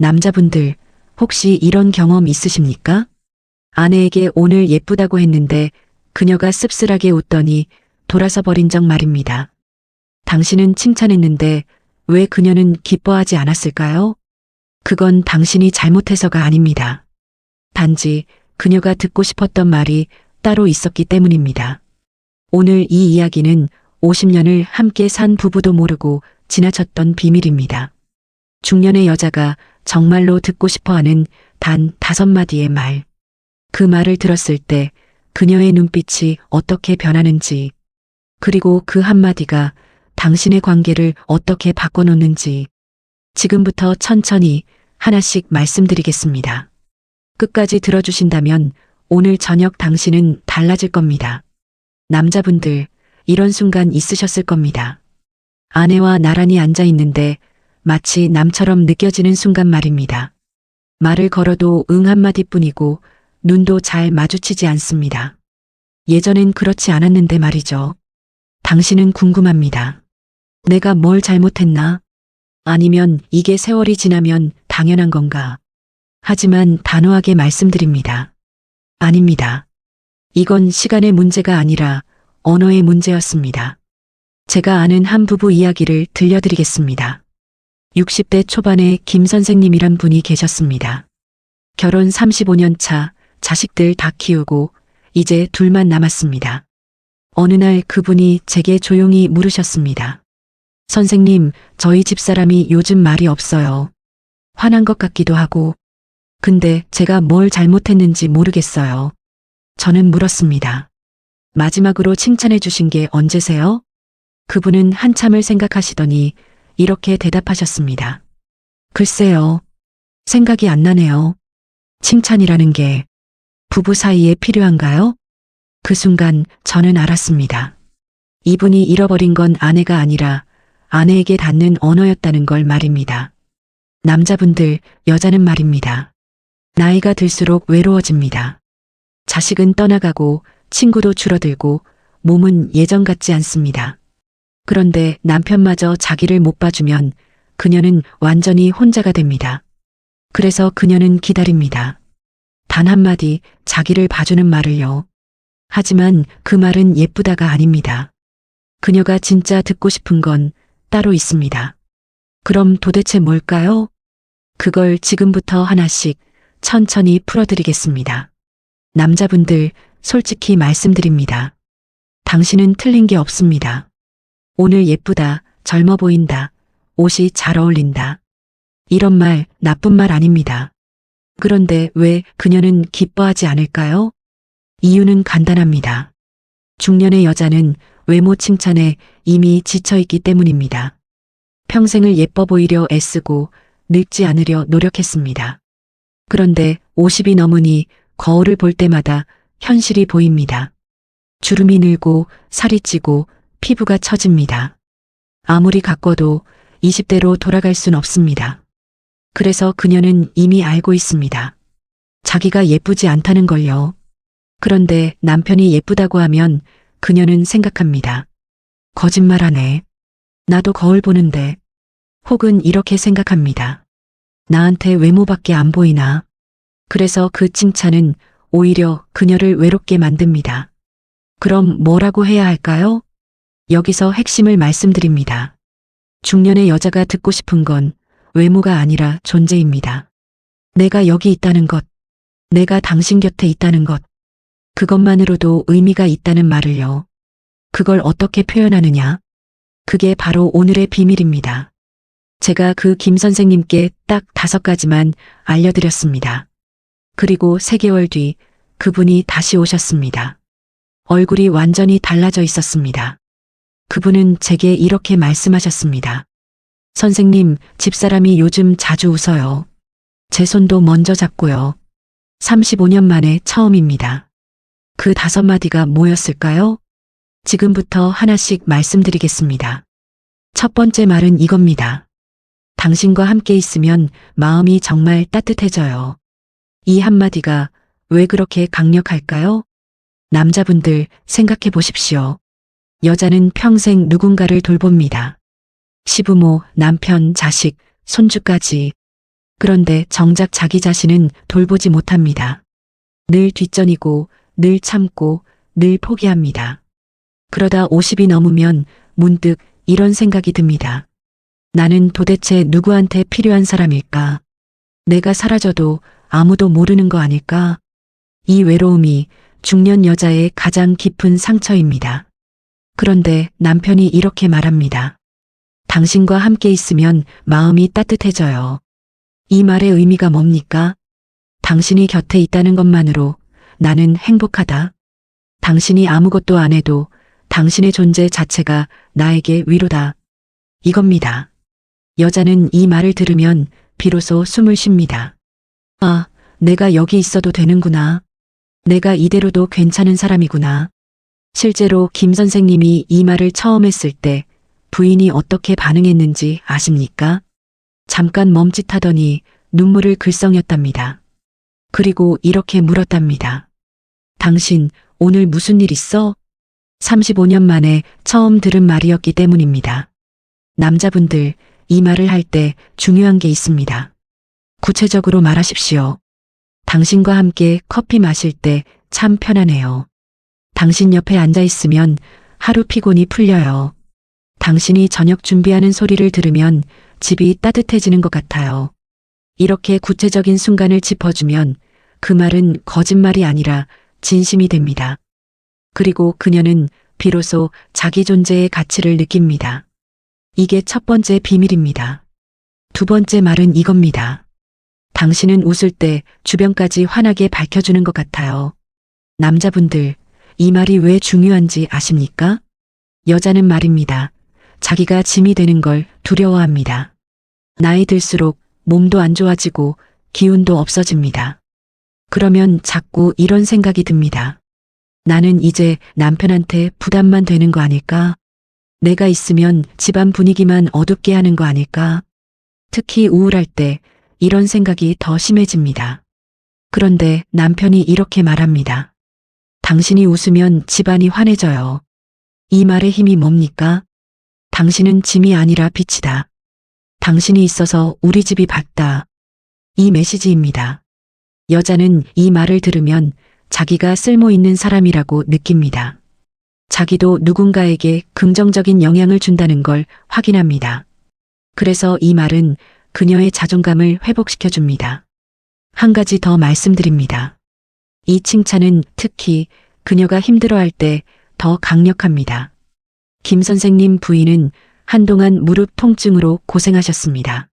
남자분들, 혹시 이런 경험 있으십니까? 아내에게 오늘 예쁘다고 했는데 그녀가 씁쓸하게 웃더니 돌아서 버린 적 말입니다. 당신은 칭찬했는데 왜 그녀는 기뻐하지 않았을까요? 그건 당신이 잘못해서가 아닙니다. 단지 그녀가 듣고 싶었던 말이 따로 있었기 때문입니다. 오늘 이 이야기는 50년을 함께 산 부부도 모르고 지나쳤던 비밀입니다. 중년의 여자가 정말로 듣고 싶어하는 단 5마디의 말. 그 말을 들었을 때 그녀의 눈빛이 어떻게 변하는지, 그리고 그 한마디가 당신의 관계를 어떻게 바꿔놓는지 지금부터 천천히 하나씩 말씀드리겠습니다. 끝까지 들어주신다면 오늘 저녁 당신은 달라질 겁니다. 남자분들, 이런 순간 있으셨을 겁니다. 아내와 나란히 앉아 있는데 마치 남처럼 느껴지는 순간 말입니다. 말을 걸어도 응 한마디뿐이고 눈도 잘 마주치지 않습니다. 예전엔 그렇지 않았는데 말이죠. 당신은 궁금합니다. 내가 뭘 잘못했나? 아니면 이게 세월이 지나면 당연한 건가? 하지만 단호하게 말씀드립니다. 아닙니다. 이건 시간의 문제가 아니라 언어의 문제였습니다. 제가 아는 한 부부 이야기를 들려드리겠습니다. 60대 초반에 김 선생님이란 분이 계셨습니다. 결혼 35년 차, 자식들 다 키우고 이제 둘만 남았습니다. 어느 날 그분이 제게 조용히 물으셨습니다. 선생님, 저희 집사람이 요즘 말이 없어요. 화난 것 같기도 하고. 근데 제가 뭘 잘못했는지 모르겠어요. 저는 물었습니다. 마지막으로 칭찬해 주신 게 언제세요? 그분은 한참을 생각하시더니 이렇게 대답하셨습니다. 글쎄요. 생각이 안 나네요. 칭찬이라는 게 부부 사이에 필요한가요? 그 순간 저는 알았습니다. 이분이 잃어버린 건 아내가 아니라 아내에게 닿는 언어였다는 걸 말입니다. 남자분들, 여자는 말입니다. 나이가 들수록 외로워집니다. 자식은 떠나가고 친구도 줄어들고 몸은 예전 같지 않습니다. 그런데 남편마저 자기를 못 봐주면 그녀는 완전히 혼자가 됩니다. 그래서 그녀는 기다립니다. 단 한마디 자기를 봐주는 말을요. 하지만 그 말은 예쁘다가 아닙니다. 그녀가 진짜 듣고 싶은 건 따로 있습니다. 그럼 도대체 뭘까요? 그걸 지금부터 하나씩 천천히 풀어드리겠습니다. 남자분들, 솔직히 말씀드립니다. 당신은 틀린 게 없습니다. 오늘 예쁘다, 젊어 보인다, 옷이 잘 어울린다. 이런 말, 나쁜 말 아닙니다. 그런데 왜 그녀는 기뻐하지 않을까요? 이유는 간단합니다. 중년의 여자는 외모 칭찬에 이미 지쳐있기 때문입니다. 평생을 예뻐 보이려 애쓰고 늙지 않으려 노력했습니다. 그런데 50이 넘으니 거울을 볼 때마다 현실이 보입니다. 주름이 늘고 살이 찌고 피부가 처집니다. 아무리 가꿔도 20대로 돌아갈 순 없습니다. 그래서 그녀는 이미 알고 있습니다. 자기가 예쁘지 않다는 걸요. 그런데 남편이 예쁘다고 하면 그녀는 생각합니다. 거짓말하네. 나도 거울 보는데. 혹은 이렇게 생각합니다. 나한테 외모밖에 안 보이나. 그래서 그 칭찬은 오히려 그녀를 외롭게 만듭니다. 그럼 뭐라고 해야 할까요? 여기서 핵심을 말씀드립니다. 중년의 여자가 듣고 싶은 건 외모가 아니라 존재입니다. 내가 여기 있다는 것, 내가 당신 곁에 있다는 것, 그것만으로도 의미가 있다는 말을요. 그걸 어떻게 표현하느냐? 그게 바로 오늘의 비밀입니다. 제가 그 김 선생님께 딱 5가지만 알려드렸습니다. 그리고 3개월 뒤 그분이 다시 오셨습니다. 얼굴이 완전히 달라져 있었습니다. 그분은 제게 이렇게 말씀하셨습니다. 선생님, 집사람이 요즘 자주 웃어요. 제 손도 먼저 잡고요. 35년 만에 처음입니다. 그 5마디가 뭐였을까요? 지금부터 하나씩 말씀드리겠습니다. 첫 번째 말은 이겁니다. 당신과 함께 있으면 마음이 정말 따뜻해져요. 이 한마디가 왜 그렇게 강력할까요? 남자분들 생각해 보십시오. 여자는 평생 누군가를 돌봅니다. 시부모, 남편, 자식, 손주까지. 그런데 정작 자기 자신은 돌보지 못합니다. 늘 뒷전이고, 늘 참고, 늘 포기합니다. 그러다 50이 넘으면 문득 이런 생각이 듭니다. 나는 도대체 누구한테 필요한 사람일까? 내가 사라져도 아무도 모르는 거 아닐까? 이 외로움이 중년 여자의 가장 깊은 상처입니다. 그런데 남편이 이렇게 말합니다. 당신과 함께 있으면 마음이 따뜻해져요. 이 말의 의미가 뭡니까? 당신이 곁에 있다는 것만으로 나는 행복하다. 당신이 아무것도 안 해도 당신의 존재 자체가 나에게 위로다. 이겁니다. 여자는 이 말을 들으면 비로소 숨을 쉽니다. 아, 내가 여기 있어도 되는구나. 내가 이대로도 괜찮은 사람이구나. 실제로 김 선생님이 이 말을 처음 했을 때 부인이 어떻게 반응했는지 아십니까? 잠깐 멈칫하더니 눈물을 글썽였답니다. 그리고 이렇게 물었답니다. 당신 오늘 무슨 일 있어? 35년 만에 처음 들은 말이었기 때문입니다. 남자분들, 이 말을 할 때 중요한 게 있습니다. 구체적으로 말하십시오. 당신과 함께 커피 마실 때 참 편하네요. 당신 옆에 앉아 있으면 하루 피곤이 풀려요. 당신이 저녁 준비하는 소리를 들으면 집이 따뜻해지는 것 같아요. 이렇게 구체적인 순간을 짚어주면 그 말은 거짓말이 아니라 진심이 됩니다. 그리고 그녀는 비로소 자기 존재의 가치를 느낍니다. 이게 첫 번째 비밀입니다. 두 번째 말은 이겁니다. 당신은 웃을 때 주변까지 환하게 밝혀주는 것 같아요. 남자분들, 이 말이 왜 중요한지 아십니까? 여자는 말입니다. 자기가 짐이 되는 걸 두려워합니다. 나이 들수록 몸도 안 좋아지고 기운도 없어집니다. 그러면 자꾸 이런 생각이 듭니다. 나는 이제 남편한테 부담만 되는 거 아닐까? 내가 있으면 집안 분위기만 어둡게 하는 거 아닐까? 특히 우울할 때 이런 생각이 더 심해집니다. 그런데 남편이 이렇게 말합니다. 당신이 웃으면 집안이 환해져요. 이 말의 힘이 뭡니까? 당신은 짐이 아니라 빛이다. 당신이 있어서 우리 집이 밝다. 이 메시지입니다. 여자는 이 말을 들으면 자기가 쓸모 있는 사람이라고 느낍니다. 자기도 누군가에게 긍정적인 영향을 준다는 걸 확인합니다. 그래서 이 말은 그녀의 자존감을 회복시켜 줍니다. 한 가지 더 말씀드립니다. 이 칭찬은 특히 그녀가 힘들어할 때 더 강력합니다. 김 선생님 부인은 한동안 무릎 통증으로 고생하셨습니다.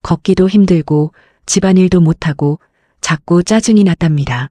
걷기도 힘들고 집안일도 못하고 자꾸 짜증이 났답니다.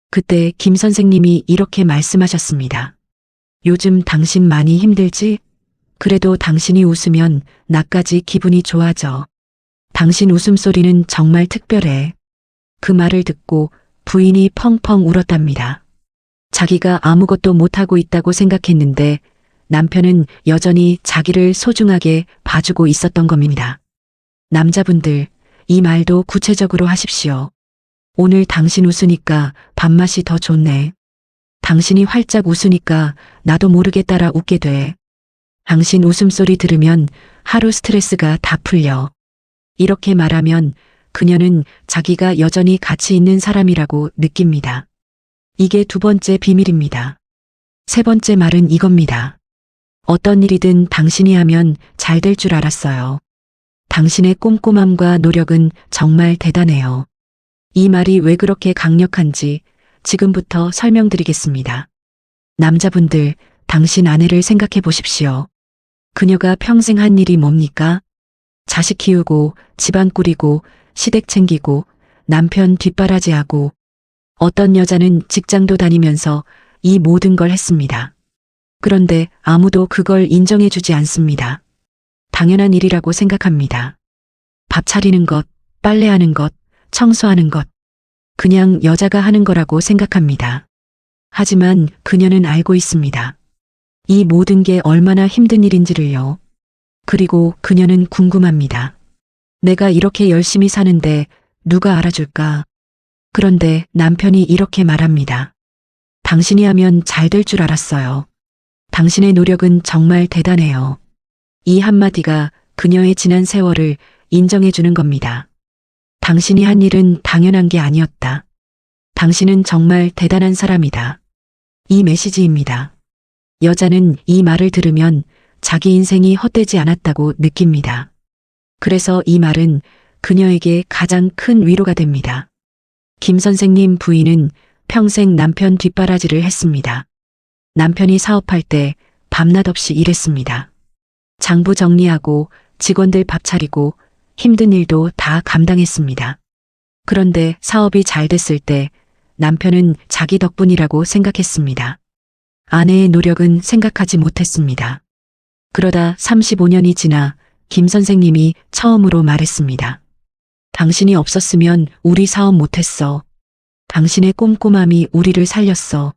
그때 김 선생님이 이렇게 말씀하셨습니다. 요즘 당신 많이 힘들지? 그래도 당신이 웃으면 나까지 기분이 좋아져. 당신 웃음소리는 정말 특별해. 그 말을 듣고 부인이 펑펑 울었답니다. 자기가 아무것도 못하고 있다고 생각했는데 남편은 여전히 자기를 소중하게 봐주고 있었던 겁니다. 남자분들, 이 말도 구체적으로 하십시오. 오늘 당신 웃으니까 밥맛이 더 좋네. 당신이 활짝 웃으니까 나도 모르게 따라 웃게 돼. 당신 웃음소리 들으면 하루 스트레스가 다 풀려. 이렇게 말하면 그녀는 자기가 여전히 가치 있는 사람이라고 느낍니다. 이게 두 번째 비밀입니다. 세 번째 말은 이겁니다. 어떤 일이든 당신이 하면 잘 될 줄 알았어요. 당신의 꼼꼼함과 노력은 정말 대단해요. 이 말이 왜 그렇게 강력한지 지금부터 설명드리겠습니다. 남자분들, 당신 아내를 생각해 보십시오. 그녀가 평생 한 일이 뭡니까? 자식 키우고, 집안 꾸리고, 시댁 챙기고, 남편 뒷바라지하고, 어떤 여자는 직장도 다니면서 이 모든 걸 했습니다. 그런데 아무도 그걸 인정해주지 않습니다. 당연한 일이라고 생각합니다. 밥 차리는 것, 빨래하는 것, 청소하는 것. 그냥 여자가 하는 거라고 생각합니다. 하지만 그녀는 알고 있습니다. 이 모든 게 얼마나 힘든 일인지를요. 그리고 그녀는 궁금합니다. 내가 이렇게 열심히 사는데 누가 알아줄까? 그런데 남편이 이렇게 말합니다. 당신이 하면 잘 될 줄 알았어요. 당신의 노력은 정말 대단해요. 이 한마디가 그녀의 지난 세월을 인정해 주는 겁니다. 당신이 한 일은 당연한 게 아니었다. 당신은 정말 대단한 사람이다. 이 메시지입니다. 여자는 이 말을 들으면 자기 인생이 헛되지 않았다고 느낍니다. 그래서 이 말은 그녀에게 가장 큰 위로가 됩니다. 김 선생님 부인은 평생 남편 뒷바라지를 했습니다. 남편이 사업할 때 밤낮 없이 일했습니다. 장부 정리하고 직원들 밥 차리고 힘든 일도 다 감당했습니다. 그런데 사업이 잘 됐을 때 남편은 자기 덕분이라고 생각했습니다. 아내의 노력은 생각하지 못했습니다. 그러다 35년이 지나 김 선생님이 처음으로 말했습니다. 당신이 없었으면 우리 사업 못했어. 당신의 꼼꼼함이 우리를 살렸어.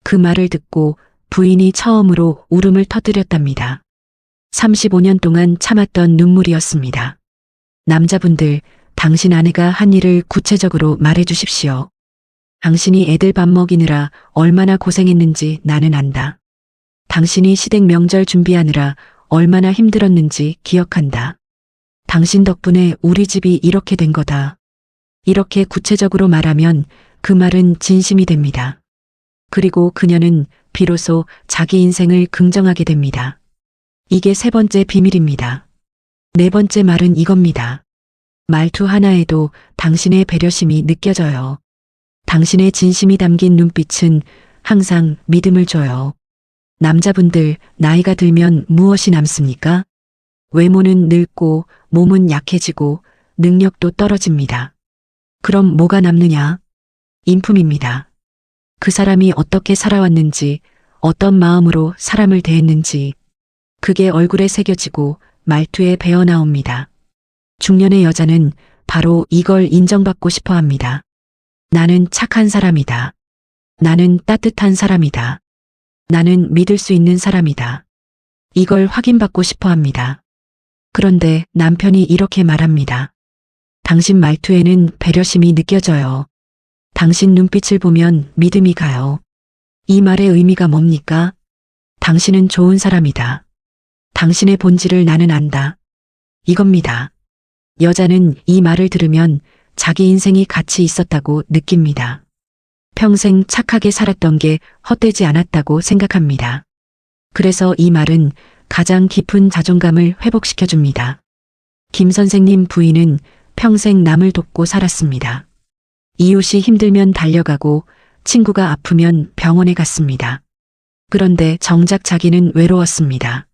그 말을 듣고 부인이 처음으로 울음을 터뜨렸답니다. 35년 동안 참았던 눈물이었습니다. 남자분들, 당신 아내가 한 일을 구체적으로 말해 주십시오. 당신이 애들 밥 먹이느라 얼마나 고생했는지 나는 안다. 당신이 시댁 명절 준비하느라 얼마나 힘들었는지 기억한다. 당신 덕분에 우리 집이 이렇게 된 거다. 이렇게 구체적으로 말하면 그 말은 진심이 됩니다. 그리고 그녀는 비로소 자기 인생을 긍정하게 됩니다. 이게 세 번째 비밀입니다. 네 번째 말은 이겁니다. 말투 하나에도 당신의 배려심이 느껴져요. 당신의 진심이 담긴 눈빛은 항상 믿음을 줘요. 남자분들, 나이가 들면 무엇이 남습니까? 외모는 늙고 몸은 약해지고 능력도 떨어집니다. 그럼 뭐가 남느냐? 인품입니다. 그 사람이 어떻게 살아왔는지, 어떤 마음으로 사람을 대했는지, 그게 얼굴에 새겨지고 말투에 배어나옵니다. 중년의 여자는 바로 이걸 인정받고 싶어 합니다. 나는 착한 사람이다. 나는 따뜻한 사람이다. 나는 믿을 수 있는 사람이다. 이걸 확인받고 싶어 합니다. 그런데 남편이 이렇게 말합니다. 당신 말투에는 배려심이 느껴져요. 당신 눈빛을 보면 믿음이 가요. 이 말의 의미가 뭡니까? 당신은 좋은 사람이다. 당신의 본질을 나는 안다. 이겁니다. 여자는 이 말을 들으면 자기 인생이 가치 있었다고 느낍니다. 평생 착하게 살았던 게 헛되지 않았다고 생각합니다. 그래서 이 말은 가장 깊은 자존감을 회복시켜줍니다. 김 선생님 부인은 평생 남을 돕고 살았습니다. 이웃이 힘들면 달려가고 친구가 아프면 병원에 갔습니다. 그런데 정작 자기는 외로웠습니다.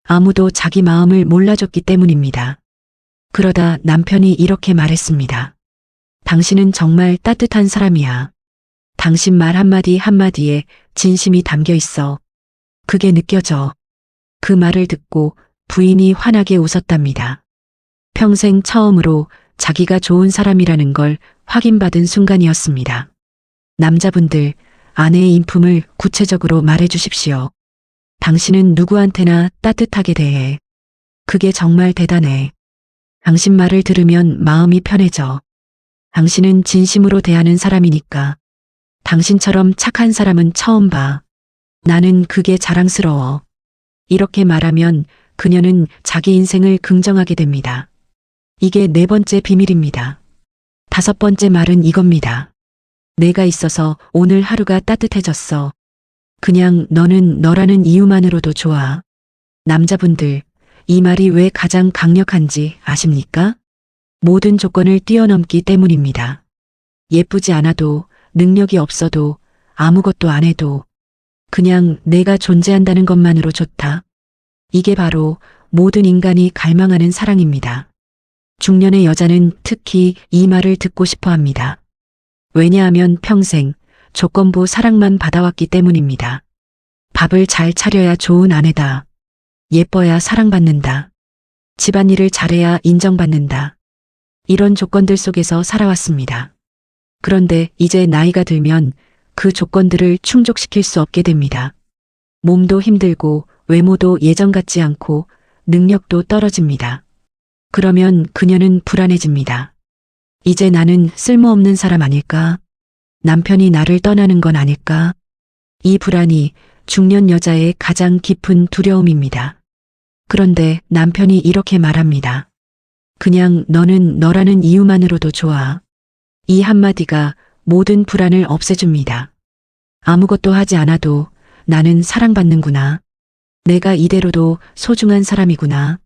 아무도 자기 마음을 몰라줬기 때문입니다. 그러다 남편이 이렇게 말했습니다. 당신은 정말 따뜻한 사람이야. 당신 말 한마디 한마디에 진심이 담겨 있어. 그게 느껴져. 그 말을 듣고 부인이 환하게 웃었답니다. 평생 처음으로 자기가 좋은 사람이라는 걸 확인받은 순간이었습니다. 남자분들, 아내의 인품을 구체적으로 말해 주십시오. 당신은 누구한테나 따뜻하게 대해. 그게 정말 대단해. 당신 말을 들으면 마음이 편해져. 당신은 진심으로 대하는 사람이니까. 당신처럼 착한 사람은 처음 봐. 나는 그게 자랑스러워. 이렇게 말하면 그녀는 자기 인생을 긍정하게 됩니다. 이게 네 번째 비밀입니다. 다섯 번째 말은 이겁니다. 내가 있어서 오늘 하루가 따뜻해졌어. 그냥 너는 너라는 이유만으로도 좋아. 남자분들, 이 말이 왜 가장 강력한지 아십니까? 모든 조건을 뛰어넘기 때문입니다. 예쁘지 않아도, 능력이 없어도, 아무것도 안 해도, 그냥 내가 존재한다는 것만으로 좋다. 이게 바로 모든 인간이 갈망하는 사랑입니다. 중년의 여자는 특히 이 말을 듣고 싶어 합니다. 왜냐하면 평생 조건부 사랑만 받아왔기 때문입니다. 밥을 잘 차려야 좋은 아내다. 예뻐야 사랑받는다. 집안일을 잘해야 인정받는다. 이런 조건들 속에서 살아왔습니다. 그런데 이제 나이가 들면 그 조건들을 충족시킬 수 없게 됩니다. 몸도 힘들고 외모도 예전 같지 않고 능력도 떨어집니다. 그러면 그녀는 불안해집니다. 이제 나는 쓸모없는 사람 아닐까? 남편이 나를 떠나는 건 아닐까? 이 불안이 중년 여자의 가장 깊은 두려움입니다. 그런데 남편이 이렇게 말합니다. 그냥 너는 너라는 이유만으로도 좋아. 이 한마디가 모든 불안을 없애줍니다. 아무것도 하지 않아도 나는 사랑받는구나. 내가 이대로도 소중한 사람이구나.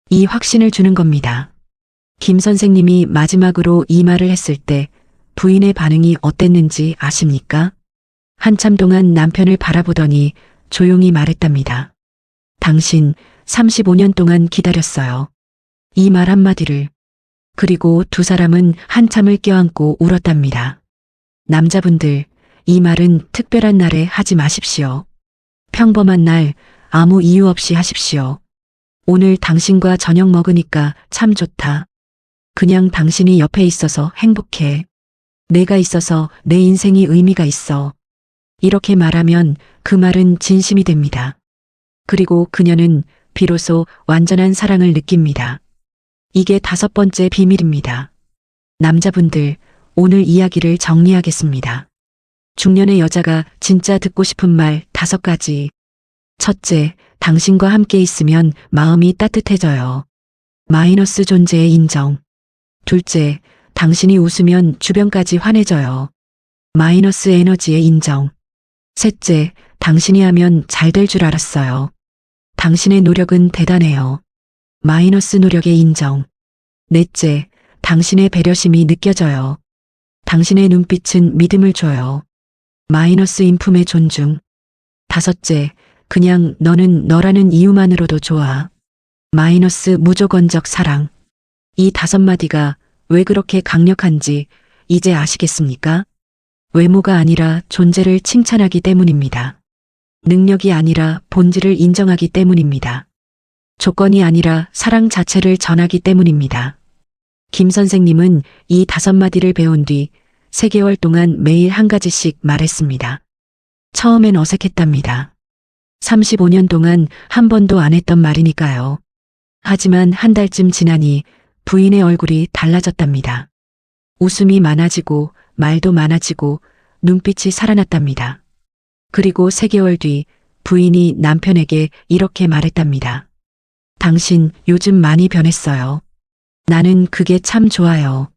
이 확신을 주는 겁니다. 김 선생님이 마지막으로 이 말을 했을 때 부인의 반응이 어땠는지 아십니까? 한참 동안 남편을 바라보더니 조용히 말했답니다. 당신 35년 동안 기다렸어요. 이 말 한마디를. 그리고 두 사람은 한참을 껴안고 울었답니다. 남자분들, 이 말은 특별한 날에 하지 마십시오. 평범한 날 아무 이유 없이 하십시오. 오늘 당신과 저녁 먹으니까 참 좋다. 그냥 당신이 옆에 있어서 행복해. 내가 있어서 내 인생이 의미가 있어. 이렇게 말하면 그 말은 진심이 됩니다. 그리고 그녀는 비로소 완전한 사랑을 느낍니다. 이게 5번째 비밀입니다. 남자분들, 오늘 이야기를 정리하겠습니다. 중년의 여자가 진짜 듣고 싶은 말 5가지. 첫째, 당신과 함께 있으면 마음이 따뜻해져요. 마이너스 존재의 인정. 둘째, 당신이 웃으면 주변까지 환해져요. 마이너스 에너지의 인정. 셋째, 당신이 하면 잘 될 줄 알았어요. 당신의 노력은 대단해요. 마이너스 노력의 인정. 넷째, 당신의 배려심이 느껴져요. 당신의 눈빛은 믿음을 줘요. 마이너스 인품의 존중. 다섯째, 그냥 너는 너라는 이유만으로도 좋아. 마이너스 무조건적 사랑. 이 5마디가 왜 그렇게 강력한지 이제 아시겠습니까? 외모가 아니라 존재를 칭찬하기 때문입니다. 능력이 아니라 본질을 인정하기 때문입니다. 조건이 아니라 사랑 자체를 전하기 때문입니다. 김 선생님은 이 5마디를 배운 뒤 3개월 동안 매일 한 가지씩 말했습니다. 처음엔 어색했답니다. 35년 동안 한 번도 안 했던 말이니까요. 하지만 한 달쯤 지나니 부인의 얼굴이 달라졌답니다. 웃음이 많아지고 말도 많아지고 눈빛이 살아났답니다. 그리고 3개월 뒤 부인이 남편에게 이렇게 말했답니다. 당신 요즘 많이 변했어요. 나는 그게 참 좋아요.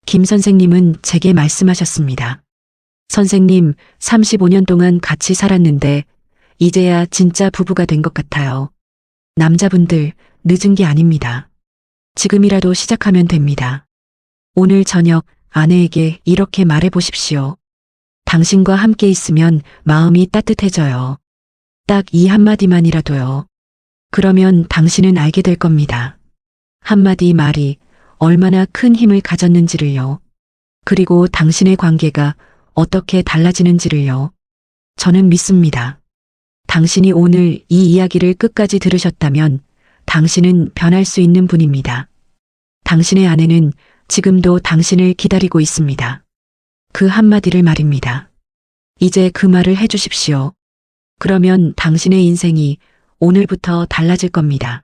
김 선생님은 제게 말씀하셨습니다. 선생님, 35년 동안 같이 살았는데 이제야 진짜 부부가 된 것 같아요. 남자분들, 늦은 게 아닙니다. 지금이라도 시작하면 됩니다. 오늘 저녁 아내에게 이렇게 말해 보십시오. 당신과 함께 있으면 마음이 따뜻해져요. 딱 이 한마디만이라도요. 그러면 당신은 알게 될 겁니다. 한마디 말이 얼마나 큰 힘을 가졌는지를요. 그리고 당신의 관계가 어떻게 달라지는지를요. 저는 믿습니다. 당신이 오늘 이 이야기를 끝까지 들으셨다면 당신은 변할 수 있는 분입니다. 당신의 아내는 지금도 당신을 기다리고 있습니다. 그 한마디를 말입니다. 이제 그 말을 해주십시오. 그러면 당신의 인생이 오늘부터 달라질 겁니다.